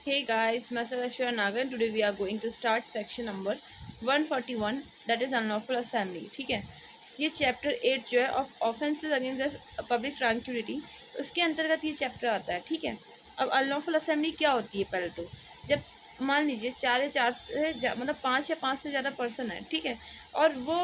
Hey guys, myself Ashwara Nagar and today we are going to start section number 141 that is unlawful assembly. ठीक है, ये chapter 8 जो है of offences against public tranquillity उसके अंतर्गत ये चैप्टर आता है। ठीक है, अब अनलॉफुल असेंबली क्या होती है? पहले तो जब मान लीजिए 4 या 4 से मतलब 5 या 5 से ज़्यादा पर्सन है, ठीक है, और वो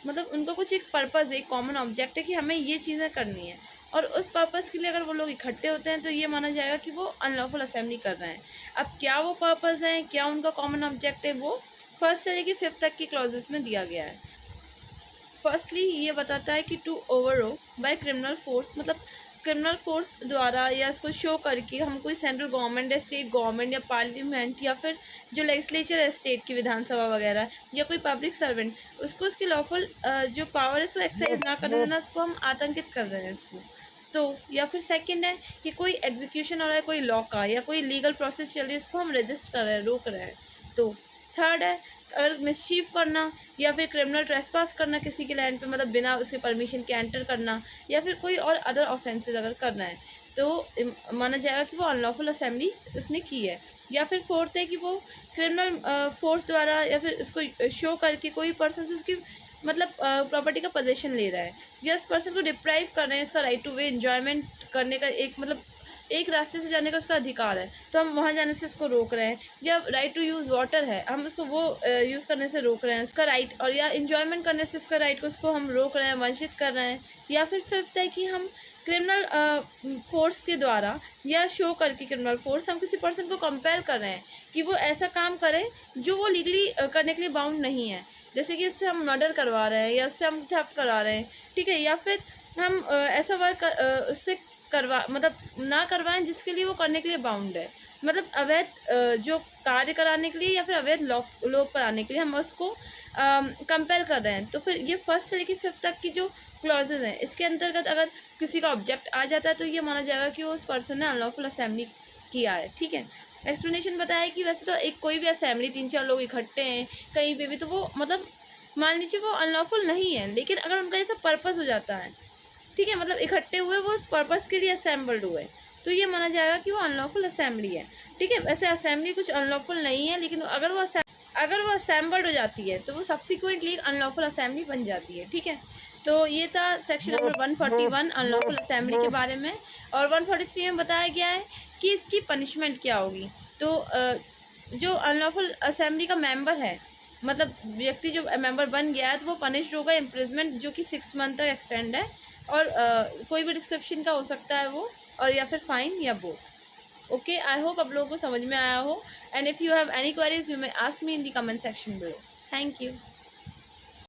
मतलब उनका कुछ एक पर्पज़ है, एक कॉमन ऑब्जेक्ट है कि हमें ये चीज़ें करनी है और उस पर्पज़ के लिए अगर वो लोग इकट्ठे होते हैं तो ये माना जाएगा कि वो अनलॉफुल असेंबली कर रहे हैं। अब क्या वो पर्पज़ है, क्या उनका कॉमन ऑब्जेक्ट है, वो फर्स्ट से लेकर 5th तक के क्लॉजेस में दिया गया है। फर्स्टली ये बताता है कि टू ओवरओ बाय क्रिमिनल फोर्स, मतलब क्रिमिनल फोर्स द्वारा या इसको शो करके हम कोई सेंट्रल गवर्नमेंट या स्टेट गवर्नमेंट या पार्लियामेंट या फिर जो लेजिस्लेचर है स्टेट की विधानसभा वगैरह या कोई पब्लिक सर्वेंट उसको उसकी लॉफुल जो पावर है उसको एक्सरसाइज ना करने देना, उसको हम आतंकित कर रहे हैं उसको। तो या फिर सेकंड है कि कोई एग्जीक्यूशन हो रहा है कोई लॉ का या कोई लीगल प्रोसेस चल रही है उसको हम रजिस्ट कर रहे हैं, रोक रहे हैं। तो थर्ड है अगर मिसचीफ करना या फिर क्रिमिनल ट्रेसपास करना किसी के लैंड पे, मतलब बिना उसके परमिशन के एंटर करना या फिर कोई और अदर ऑफेंसेस अगर करना है तो माना जाएगा कि वो अनलॉफुल असेंबली उसने की है। या फिर फोर्थ है कि वो क्रिमिनल फोर्स द्वारा या फिर उसको शो करके कोई पर्सन से उसकी मतलब प्रॉपर्टी का पोजेशन ले रहा है या उस पर्सन को डिप्राइव कर रहे हैं उसका राइट टू वे एंजॉयमेंट करने का, एक मतलब एक रास्ते से जाने का उसका अधिकार है तो हम वहाँ जाने से उसको रोक रहे हैं। या राइट टू यूज़ वाटर है, हम उसको वो यूज़ करने से रोक रहे हैं उसका राइट, और या इन्जॉयमेंट करने से उसका राइट को उसको हम रोक रहे हैं, वंचित कर रहे हैं। या फिर फिफ्थ है कि हम क्रिमिनल फोर्स के द्वारा या शो करके क्रिमिनल फोर्स हम किसी पर्सन को कंपेल कर रहे हैं कि वो ऐसा काम करे जो वो लीगली करने के लिए बाउंड नहीं है, जैसे कि उससे हम मर्डर करवा रहे हैं या उससे हम थेफ्ट करवा रहे हैं, ठीक है, या फिर हम ऐसा वर्क उससे मतलब ना करवाएं जिसके लिए वो करने के लिए बाउंड है, मतलब अवैध जो कार्य कराने के लिए या फिर अवैध लोग कराने के लिए हम उसको कंपेल कर रहे हैं। तो फिर ये फर्स्ट से लेकर 5th तक की जो क्लॉजेज हैं इसके अंतर्गत अगर किसी का ऑब्जेक्ट आ जाता है तो ये माना जाएगा कि वो उस पर्सन ने अनलॉफुल असेंबली किया है। ठीक है, एक्सप्लेनेशन बताया कि वैसे तो एक कोई भी असेंबली 3-4 लोग इकट्ठे हैं कहीं पे भी तो वो मतलब मान लीजिए वो अनलॉफुल नहीं है, लेकिन अगर उनका ऐसा पर्पज़ हो जाता है, ठीक है, मतलब इकट्ठे हुए वो उस पर्पज़ के लिए असेंबल्ड हुए तो ये माना जाएगा कि वो अनलॉफुल असेंबली है। ठीक है, वैसे असेंबली कुछ अनलॉफुल नहीं है, लेकिन अगर वो असेंबल्ड हो जाती है तो वो सब्सिक्वेंटली अनलॉफुल असेंबली बन जाती है। ठीक है, तो ये था सेक्शन नंबर 141 अनलॉफुल असेंबली के बारे में। और 143 में बताया गया है कि इसकी पनिशमेंट क्या होगी। तो जो अनलॉफुल असेंबली का मेंबर है, मतलब व्यक्ति जो मेंबर बन गया है तो वो पनिश्ड होगा इम्प्रिजमेंट जो कि 6 मंथ तक एक्सटेंड है, और कोई भी डिस्क्रिप्शन का हो सकता है वो, और या फिर फाइन या बोथ। ओके, आई होप आप लोगों को समझ में आया हो, and if you have any queries you may ask me in the comment section below. Thank you.